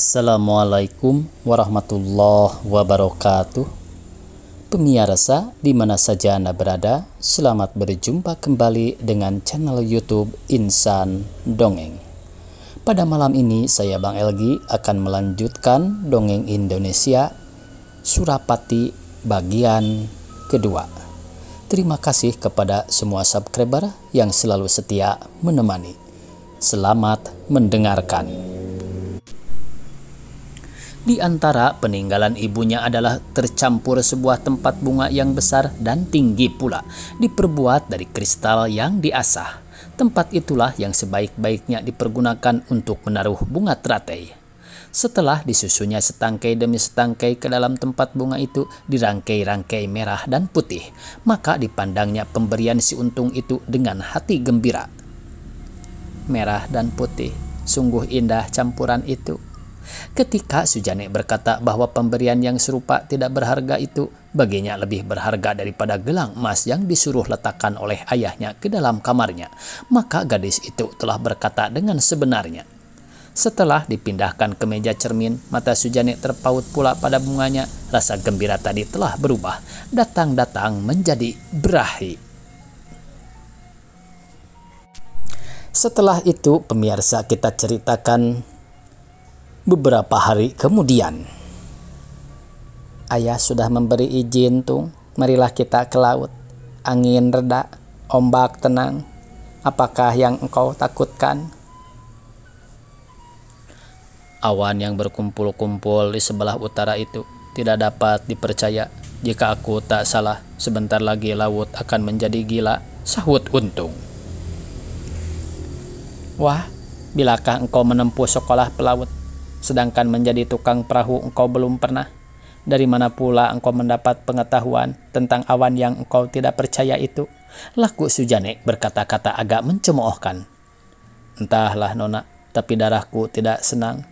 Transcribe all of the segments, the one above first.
Assalamualaikum warahmatullahi wabarakatuh. Pemirsa di mana saja Anda berada, selamat berjumpa kembali dengan channel YouTube Insan Dongeng. Pada malam ini saya Bang Elgi akan melanjutkan dongeng Indonesia Surapati bagian kedua. Terima kasih kepada semua subscriber yang selalu setia menemani. Selamat mendengarkan. Di antara peninggalan ibunya adalah tercampur sebuah tempat bunga yang besar dan tinggi pula, diperbuat dari kristal yang diasah. Tempat itulah yang sebaik-baiknya dipergunakan untuk menaruh bunga teratai. Setelah disusunnya setangkai demi setangkai ke dalam tempat bunga itu dirangkai-rangkai merah dan putih, maka dipandangnya pemberian si untung itu dengan hati gembira. Merah dan putih, sungguh indah campuran itu. Ketika Sujanek berkata bahwa pemberian yang serupa tidak berharga itu baginya lebih berharga daripada gelang emas yang disuruh letakkan oleh ayahnya ke dalam kamarnya, maka gadis itu telah berkata dengan sebenarnya. Setelah dipindahkan ke meja cermin, mata Sujanek terpaut pula pada bunganya. Rasa gembira tadi telah berubah, datang-datang menjadi berahi. Setelah itu pemirsa, kita ceritakan beberapa hari kemudian. Ayah sudah memberi izin, Tung. Marilah kita ke laut. Angin reda, ombak tenang. Apakah yang engkau takutkan? Awan yang berkumpul-kumpul di sebelah utara itu tidak dapat dipercaya. Jika aku tak salah, sebentar lagi laut akan menjadi gila, sahut Untung. Wah, bilakah engkau menempuh sekolah pelaut? Sedangkan menjadi tukang perahu engkau belum pernah. Dari mana pula engkau mendapat pengetahuan tentang awan yang engkau tidak percaya itu? Laku Sujanek berkata-kata agak mencemoohkan. Entahlah Nona, tapi darahku tidak senang.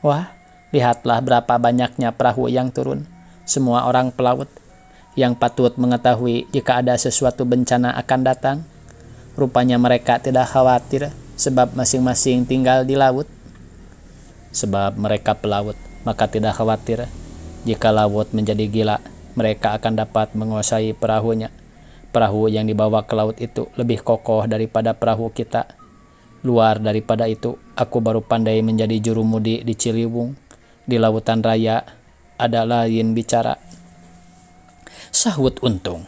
Wah, lihatlah berapa banyaknya perahu yang turun. Semua orang pelaut yang patut mengetahui jika ada sesuatu bencana akan datang. Rupanya mereka tidak khawatir sebab masing-masing tinggal di laut. Sebab mereka pelaut, maka tidak khawatir. Jika laut menjadi gila, mereka akan dapat menguasai perahunya. Perahu yang dibawa ke laut itu lebih kokoh daripada perahu kita. Luar daripada itu, aku baru pandai menjadi jurumudi di Ciliwung. Di lautan raya ada lain bicara, sahut Untung.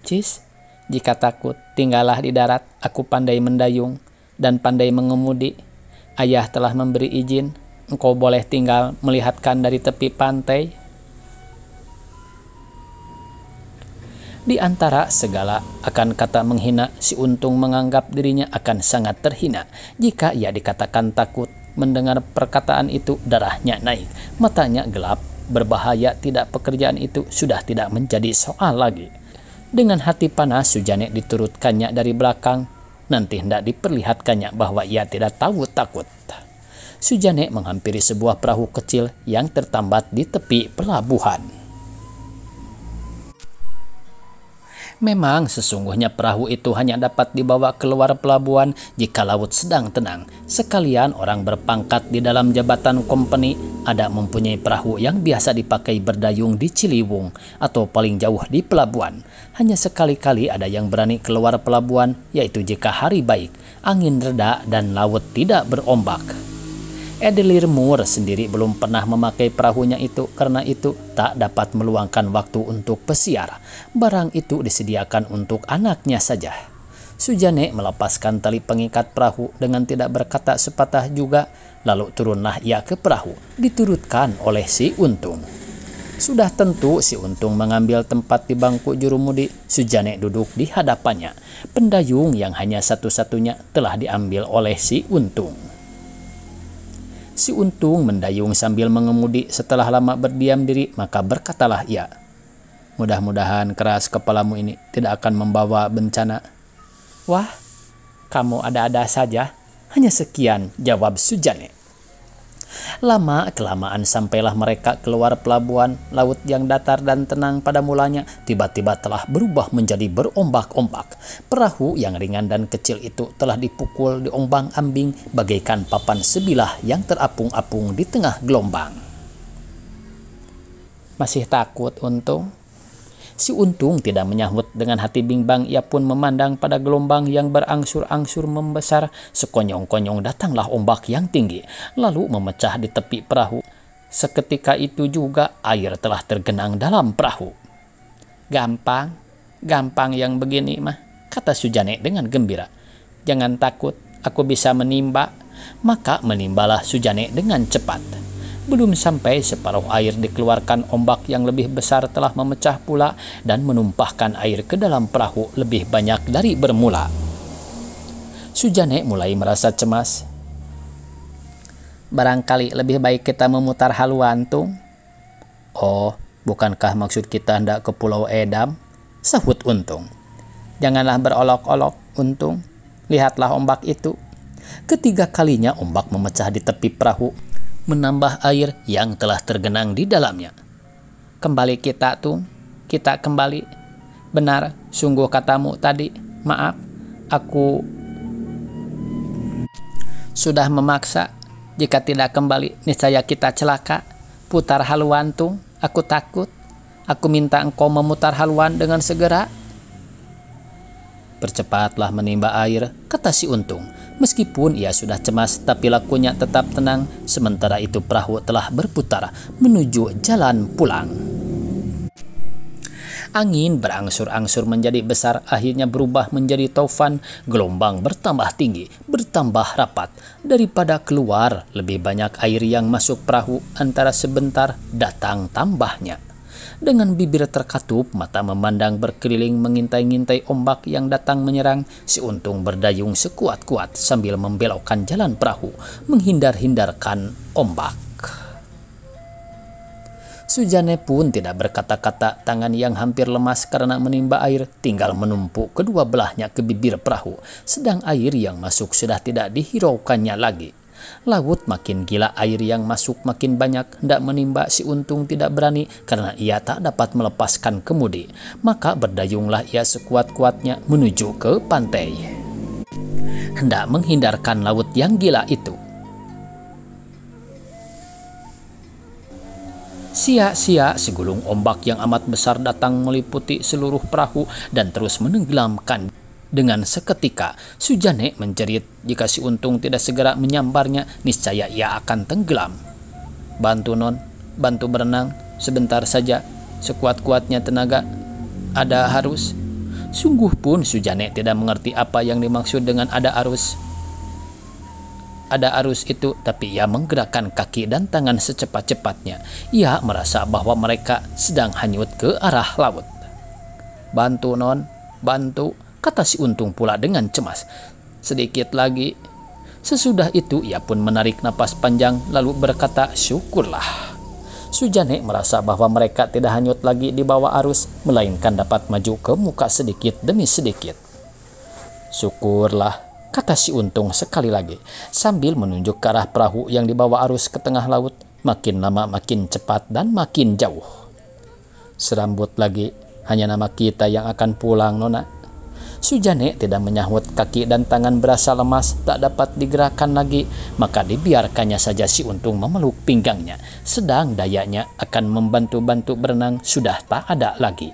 Cis, jika takut, tinggallah di darat. Aku pandai mendayung dan pandai mengemudi. Ayah telah memberi izin, engkau boleh tinggal melihatkan dari tepi pantai. Di antara segala akan kata menghina, si Untung menganggap dirinya akan sangat terhina. Jika ia dikatakan takut, mendengar perkataan itu darahnya naik, matanya gelap. Berbahaya tidak pekerjaan itu sudah tidak menjadi soal lagi. Dengan hati panas Sujanek diturutkannya dari belakang. Nanti hendak diperlihatkannya bahwa ia tidak tahu takut. Sujanek menghampiri sebuah perahu kecil yang tertambat di tepi pelabuhan. Memang sesungguhnya perahu itu hanya dapat dibawa keluar pelabuhan jika laut sedang tenang. Sekalian orang berpangkat di dalam jabatan kompeni ada mempunyai perahu yang biasa dipakai berdayung di Ciliwung atau paling jauh di pelabuhan. Hanya sekali-kali ada yang berani keluar pelabuhan, yaitu jika hari baik, angin reda dan laut tidak berombak. Edelir Moore sendiri belum pernah memakai perahunya itu, karena itu tak dapat meluangkan waktu untuk pesiar. Barang itu disediakan untuk anaknya saja. Sujanek melepaskan tali pengikat perahu dengan tidak berkata sepatah juga, lalu turunlah ia ke perahu, diturutkan oleh si Untung. Sudah tentu si Untung mengambil tempat di bangku jurumudi. Sujanek duduk di hadapannya. Pendayung yang hanya satu-satunya telah diambil oleh si Untung. Si Untung mendayung sambil mengemudi. Setelah lama berdiam diri, maka berkatalah ia, mudah-mudahan keras kepalamu ini tidak akan membawa bencana. Wah, kamu ada-ada saja. Hanya sekian, jawab Sujanek. Lama-kelamaan sampailah mereka keluar pelabuhan. Laut yang datar dan tenang pada mulanya tiba-tiba telah berubah menjadi berombak-ombak. Perahu yang ringan dan kecil itu telah dipukul diombang-ambing bagaikan papan sebilah yang terapung-apung di tengah gelombang. Masih takut, Untung? Si Untung tidak menyahut. Dengan hati bimbang ia pun memandang pada gelombang yang berangsur-angsur membesar. Sekonyong-konyong datanglah ombak yang tinggi, lalu memecah di tepi perahu. Seketika itu juga air telah tergenang dalam perahu. Gampang yang begini mah, kata Sujane dengan gembira. Jangan takut, aku bisa menimba. Maka menimbalah Sujane dengan cepat. Belum sampai separuh air dikeluarkan, ombak yang lebih besar telah memecah pula dan menumpahkan air ke dalam perahu lebih banyak dari bermula. Sujane mulai merasa cemas. Barangkali lebih baik kita memutar haluan, Tung. Oh, bukankah maksud kita hendak ke Pulau Edam? Sahut Untung. Janganlah berolok-olok, Untung. Lihatlah ombak itu. Ketiga kalinya ombak memecah di tepi perahu, menambah air yang telah tergenang di dalamnya. Kembali kita, Tung. Kita kembali. Benar, sungguh katamu tadi. Maaf, aku sudah memaksa. Jika tidak kembali, niscaya kita celaka. Putar haluan, Tung. Aku takut. Aku minta engkau memutar haluan dengan segera. Percepatlah menimba air, kata si Untung. Meskipun ia sudah cemas, tapi lakunya tetap tenang. Sementara itu perahu telah berputar menuju jalan pulang. Angin berangsur-angsur menjadi besar, akhirnya berubah menjadi taufan. Gelombang bertambah tinggi, bertambah rapat. Daripada keluar, lebih banyak air yang masuk perahu. Antara sebentar datang tambahnya. Dengan bibir terkatup, mata memandang berkeliling mengintai-ngintai ombak yang datang menyerang, si Untung berdayung sekuat-kuat sambil membelokkan jalan perahu, menghindar-hindarkan ombak. Sujane pun tidak berkata-kata. Tangan yang hampir lemas karena menimba air tinggal menumpuk kedua belahnya ke bibir perahu, sedang air yang masuk sudah tidak dihiraukannya lagi. Laut makin gila, air yang masuk makin banyak. Hendak menimba, si Untung tidak berani karena ia tak dapat melepaskan kemudi. Maka berdayunglah ia sekuat-kuatnya menuju ke pantai, hendak menghindarkan laut yang gila itu. Sia-sia segulung ombak yang amat besar datang meliputi seluruh perahu dan terus menenggelamkan. Dengan seketika, Sujane menjerit. Jika si Untung tidak segera menyambarnya, niscaya ia akan tenggelam. Bantu, Non. Bantu berenang. Sebentar saja. Sekuat-kuatnya tenaga. Ada arus. Sungguh pun Sujane tidak mengerti apa yang dimaksud dengan ada arus. Ada arus itu, tapi ia menggerakkan kaki dan tangan secepat-cepatnya. Ia merasa bahwa mereka sedang hanyut ke arah laut. Bantu, Non. Bantu, kata si Untung pula dengan cemas. Sedikit lagi. Sesudah itu ia pun menarik napas panjang lalu berkata, syukurlah. Sujane merasa bahwa mereka tidak hanyut lagi di bawah arus, melainkan dapat maju ke muka sedikit demi sedikit. Syukurlah, kata si Untung sekali lagi, sambil menunjuk ke arah perahu yang dibawa arus ke tengah laut. Makin lama makin cepat dan makin jauh. Serambut lagi, hanya nama kita yang akan pulang, Nona. Sujane tidak menyahut. Kaki dan tangan berasa lemas, tak dapat digerakkan lagi. Maka dibiarkannya saja si Untung memeluk pinggangnya. Sedang dayanya akan membantu-bantu berenang sudah tak ada lagi.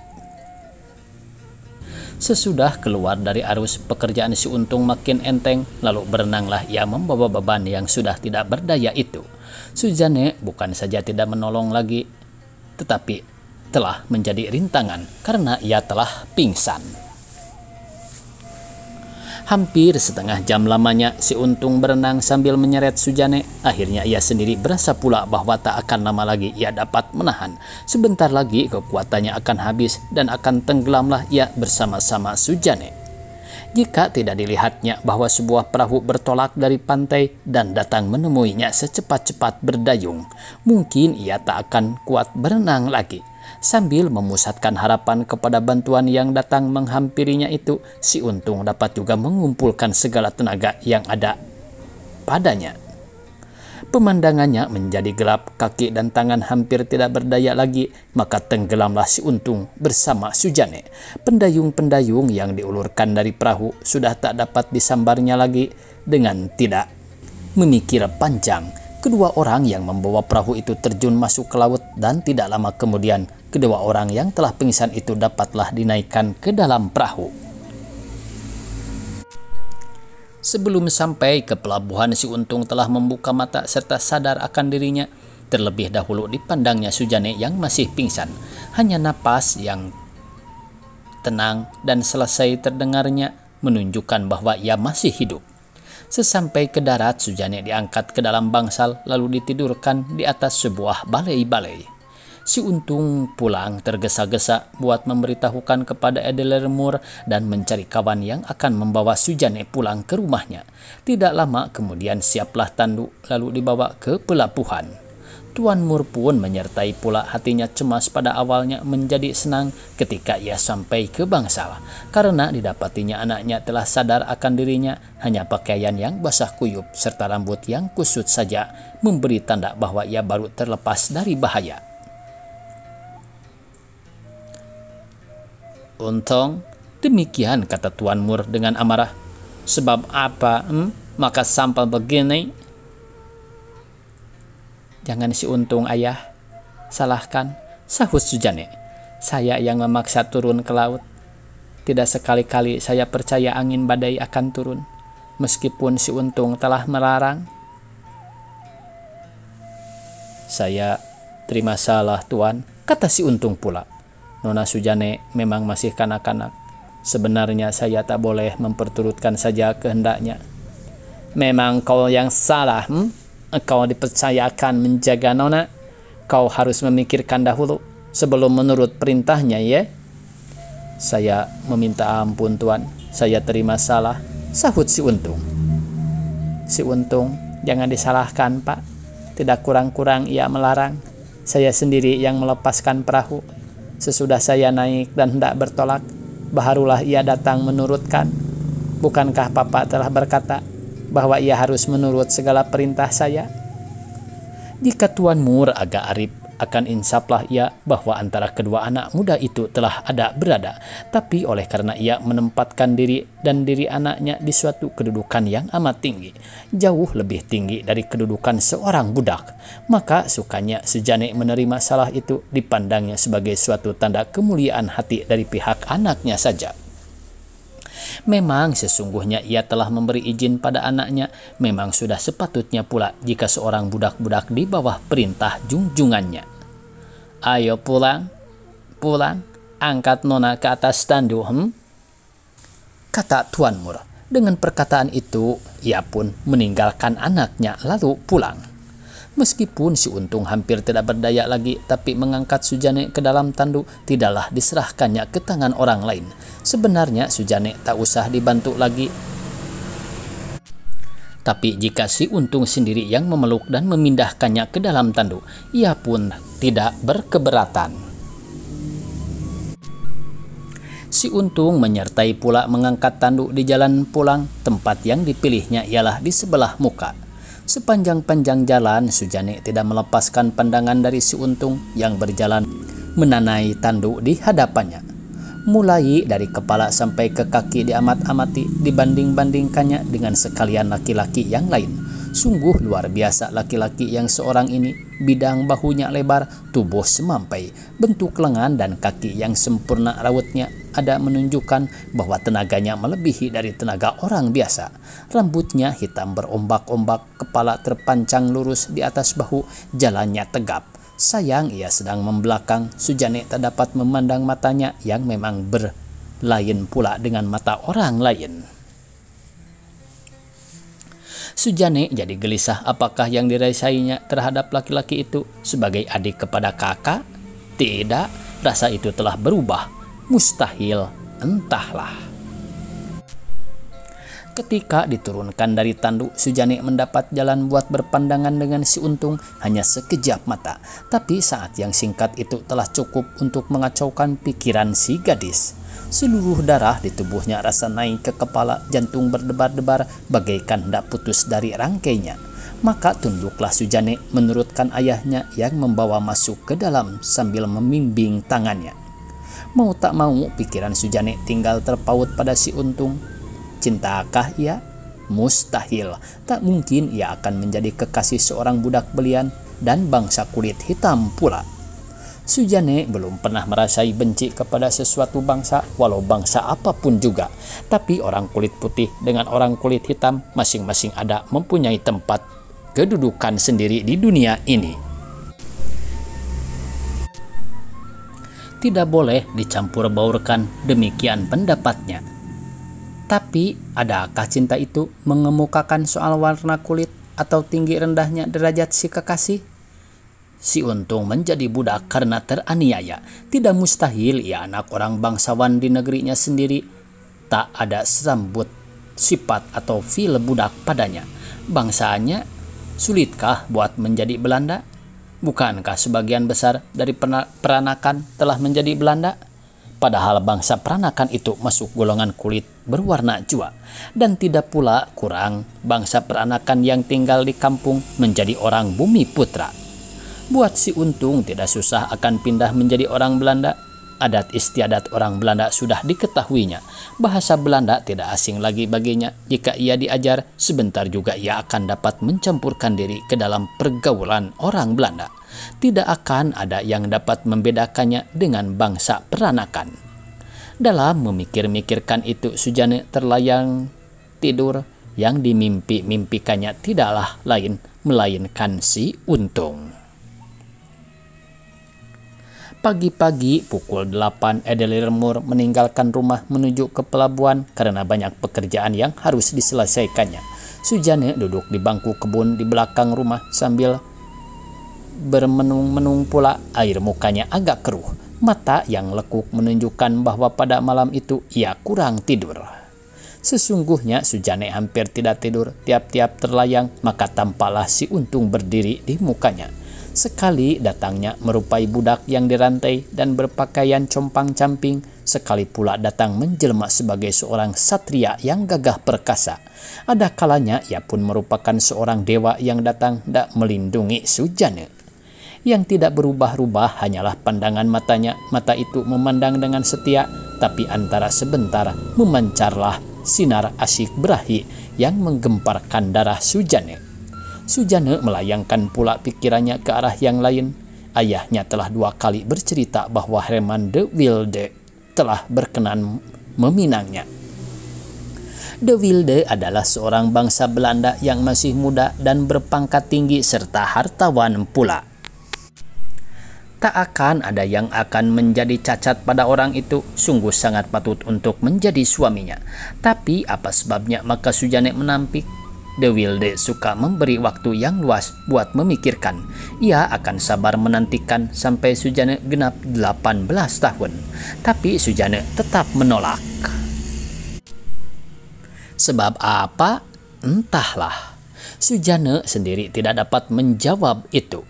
Sesudah keluar dari arus, pekerjaan si Untung makin enteng. Lalu berenanglah ia membawa beban yang sudah tidak berdaya itu. Sujane bukan saja tidak menolong lagi, tetapi telah menjadi rintangan karena ia telah pingsan. Hampir setengah jam lamanya si Untung berenang sambil menyeret Sujane. Akhirnya ia sendiri berasa pula bahwa tak akan lama lagi ia dapat menahan. Sebentar lagi kekuatannya akan habis dan akan tenggelamlah ia bersama-sama Sujane. Jika tidak dilihatnya bahwa sebuah perahu bertolak dari pantai dan datang menemuinya secepat-cepat berdayung, mungkin ia tak akan kuat berenang lagi. Sambil memusatkan harapan kepada bantuan yang datang menghampirinya itu, si Untung dapat juga mengumpulkan segala tenaga yang ada padanya. Pemandangannya menjadi gelap, kaki dan tangan hampir tidak berdaya lagi, maka tenggelamlah si Untung bersama Sujane. Pendayung-pendayung yang diulurkan dari perahu sudah tak dapat disambarnya lagi. Dengan tidak memikir panjang, kedua orang yang membawa perahu itu terjun masuk ke laut, dan tidak lama kemudian kedua orang yang telah pingsan itu dapatlah dinaikkan ke dalam perahu. Sebelum sampai ke pelabuhan, si Untung telah membuka mata serta sadar akan dirinya. Terlebih dahulu dipandangnya Sujane yang masih pingsan. Hanya napas yang tenang dan selesai terdengarnya menunjukkan bahwa ia masih hidup. Sesampai ke darat, Sujane diangkat ke dalam bangsal lalu ditidurkan di atas sebuah balai-balai. Si Untung pulang tergesa-gesa buat memberitahukan kepada Edelermur dan mencari kawan yang akan membawa Sujane pulang ke rumahnya. Tidak lama kemudian siaplah tanduk lalu dibawa ke pelabuhan. Tuan Mur pun menyertai pula, hatinya cemas pada awalnya menjadi senang ketika ia sampai ke bangsal. Karena didapatinya anaknya telah sadar akan dirinya, hanya pakaian yang basah kuyup serta rambut yang kusut saja memberi tanda bahwa ia baru terlepas dari bahaya. Untung, demikian kata Tuan Mur dengan amarah. Sebab apa? Maka sampai begini. Jangan si Untung, ayah. Salahkan, sahut Sujane. Saya yang memaksa turun ke laut. Tidak sekali-kali saya percaya angin badai akan turun, meskipun si Untung telah melarang. Saya terima salah, Tuan, kata si Untung pula. Nona Sujane memang masih kanak-kanak. Sebenarnya saya tak boleh memperturutkan saja kehendaknya. Memang kau yang salah. Kau dipercayakan menjaga Nona. Kau harus memikirkan dahulu sebelum menurut perintahnya, ya. Saya meminta ampun, Tuan. Saya terima salah, sahut si Untung. Si Untung, jangan disalahkan, Pak. Tidak kurang-kurang ia melarang. Saya sendiri yang melepaskan perahu. Sesudah saya naik dan hendak bertolak, barulah ia datang menurutkan. Bukankah Papa telah berkata bahwa ia harus menurut segala perintah saya? Jika Tuan Mur agak arif, akan insaplah ia bahwa antara kedua anak muda itu telah ada berada. Tapi oleh karena ia menempatkan diri dan diri anaknya di suatu kedudukan yang amat tinggi, jauh lebih tinggi dari kedudukan seorang budak, maka sukanya Sujane menerima salah itu dipandangnya sebagai suatu tanda kemuliaan hati dari pihak anaknya saja. Memang sesungguhnya ia telah memberi izin pada anaknya. Memang sudah sepatutnya pula jika seorang budak-budak di bawah perintah junjungannya. Ayo pulang, angkat Nona ke atas tanduk, kata Tuan Mur. Dengan perkataan itu, ia pun meninggalkan anaknya lalu pulang. Meskipun si Untung hampir tidak berdaya lagi, tapi mengangkat Sujane ke dalam tanduk tidaklah diserahkannya ke tangan orang lain. Sebenarnya Sujane tak usah dibantu lagi. Tapi jika si Untung sendiri yang memeluk dan memindahkannya ke dalam tanduk, ia pun tidak berkeberatan. Si Untung menyertai pula mengangkat tanduk di jalan pulang. Tempat yang dipilihnya ialah di sebelah muka. Sepanjang-panjang jalan, Sujane tidak melepaskan pandangan dari si Untung yang berjalan menanai tanduk di hadapannya. Mulai dari kepala sampai ke kaki diamat-amati, dibanding-bandingkannya dengan sekalian laki-laki yang lain. Sungguh luar biasa laki-laki yang seorang ini. Bidang bahunya lebar, tubuh semampai, bentuk lengan dan kaki yang sempurna rautnya ada menunjukkan bahwa tenaganya melebihi dari tenaga orang biasa. Rambutnya hitam berombak-ombak, kepala terpancang lurus di atas bahu, jalannya tegap. Sayang ia sedang membelakang. Sujane tak dapat memandang matanya yang memang berlain pula dengan mata orang lain. Sujane jadi gelisah apakah yang dirasainnya terhadap laki-laki itu sebagai adik kepada kakak? Tidak, rasa itu telah berubah. Mustahil, entahlah. Ketika diturunkan dari tanduk, Sujane mendapat jalan buat berpandangan dengan si Untung hanya sekejap mata. Tapi saat yang singkat itu telah cukup untuk mengacaukan pikiran si gadis. Seluruh darah di tubuhnya rasa naik ke kepala, jantung berdebar-debar bagaikan hendak putus dari rangkainya. Maka tunduklah Sujane menurutkan ayahnya yang membawa masuk ke dalam sambil membimbing tangannya. Mau tak mau pikiran Sujane tinggal terpaut pada si Untung. Cintakah ia? Mustahil. Tak mungkin ia akan menjadi kekasih seorang budak belian dan bangsa kulit hitam pula. Sujane belum pernah merasai benci kepada sesuatu bangsa, walau bangsa apapun juga. Tapi orang kulit putih dengan orang kulit hitam masing-masing ada mempunyai tempat kedudukan sendiri di dunia ini. Tidak boleh dicampur baurkan, demikian pendapatnya. Tapi adakah cinta itu mengemukakan soal warna kulit atau tinggi rendahnya derajat si kekasih? Si Untung menjadi budak karena teraniaya. Tidak mustahil ia anak orang bangsawan di negerinya sendiri. Tak ada sambut sifat atau feel budak padanya. Bangsanya sulitkah buat menjadi Belanda? Bukankah sebagian besar dari peranakan telah menjadi Belanda? Padahal bangsa peranakan itu masuk golongan kulit berwarna jua. Dan tidak pula kurang bangsa peranakan yang tinggal di kampung menjadi orang bumi putra. Buat si Untung tidak susah akan pindah menjadi orang Belanda. Adat istiadat orang Belanda sudah diketahuinya. Bahasa Belanda tidak asing lagi baginya. Jika ia diajar, sebentar juga ia akan dapat mencampurkan diri ke dalam pergaulan orang Belanda. Tidak akan ada yang dapat membedakannya dengan bangsa peranakan. Dalam memikir-mikirkan itu, Sujane terlayang tidur. Yang dimimpi-mimpikannya tidaklah lain melainkan si Untung. Pagi-pagi pukul 8 Edelirmur meninggalkan rumah menuju ke pelabuhan karena banyak pekerjaan yang harus diselesaikannya. Sujane duduk di bangku kebun di belakang rumah sambil bermenung-menung pula. Air mukanya agak keruh. Mata yang lekuk menunjukkan bahwa pada malam itu ia kurang tidur. Sesungguhnya Sujane hampir tidak tidur. Tiap-tiap terlayang maka tampaklah si Untung berdiri di mukanya. Sekali datangnya merupai budak yang dirantai dan berpakaian compang-camping, sekali pula datang menjelma sebagai seorang satria yang gagah perkasa. Ada kalanya ia pun merupakan seorang dewa yang datang hendak melindungi Sujane. Yang tidak berubah-ubah hanyalah pandangan matanya. Mata itu memandang dengan setia, tapi antara sebentar memancarlah sinar asyik berahi yang menggemparkan darah Sujane. Sujane melayangkan pula pikirannya ke arah yang lain. Ayahnya telah 2 kali bercerita bahwa Herman de Wilde telah berkenan meminangnya. De Wilde adalah seorang bangsa Belanda yang masih muda dan berpangkat tinggi serta hartawan pula. Tak akan ada yang akan menjadi cacat pada orang itu. Sungguh sangat patut untuk menjadi suaminya. Tapi apa sebabnya maka Sujane menampik? De Wilde suka memberi waktu yang luas buat memikirkan. Ia akan sabar menantikan sampai Sujane genap 18 tahun. Tapi Sujane tetap menolak. Sebab apa? Entahlah. Sujane sendiri tidak dapat menjawab itu.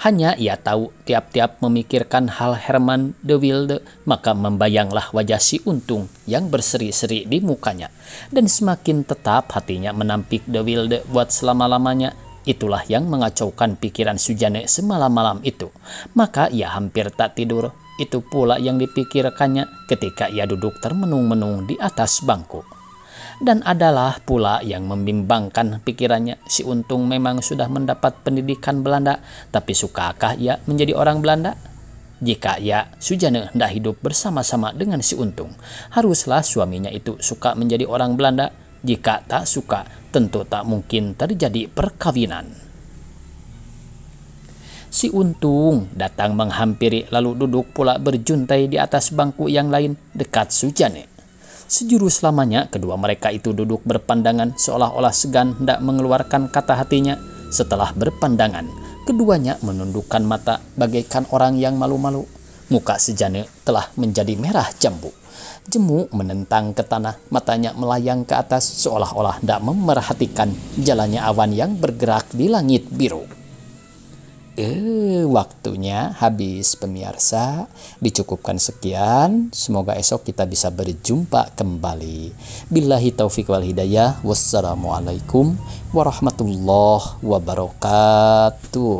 Hanya ia tahu tiap-tiap memikirkan hal Herman de Wilde, maka membayanglah wajah si Untung yang berseri-seri di mukanya. Dan semakin tetap hatinya menampik de Wilde buat selama-lamanya. Itulah yang mengacaukan pikiran Sujane semalam-malam itu. Maka ia hampir tak tidur. Itu pula yang dipikirkannya ketika ia duduk termenung-menung di atas bangku. Dan adalah pula yang membimbangkan pikirannya. Si Untung memang sudah mendapat pendidikan Belanda, tapi sukakah ia menjadi orang Belanda? Jika ia, Sujane hendak hidup bersama-sama dengan si Untung. Haruslah suaminya itu suka menjadi orang Belanda. Jika tak suka, tentu tak mungkin terjadi perkawinan. Si Untung datang menghampiri lalu duduk pula berjuntai di atas bangku yang lain dekat Sujane. Sejurus lamanya kedua mereka itu duduk berpandangan seolah-olah segan hendak mengeluarkan kata hatinya. Setelah berpandangan, keduanya menundukkan mata bagaikan orang yang malu-malu. Muka Sujane telah menjadi merah jambu. Jemu menentang ke tanah, matanya melayang ke atas seolah-olah hendak memerhatikan jalannya awan yang bergerak di langit biru. Waktunya habis pemirsa. Dicukupkan sekian. Semoga esok kita bisa berjumpa kembali. Billahi taufiq wal hidayah. Wassalamualaikum warahmatullahi wabarakatuh.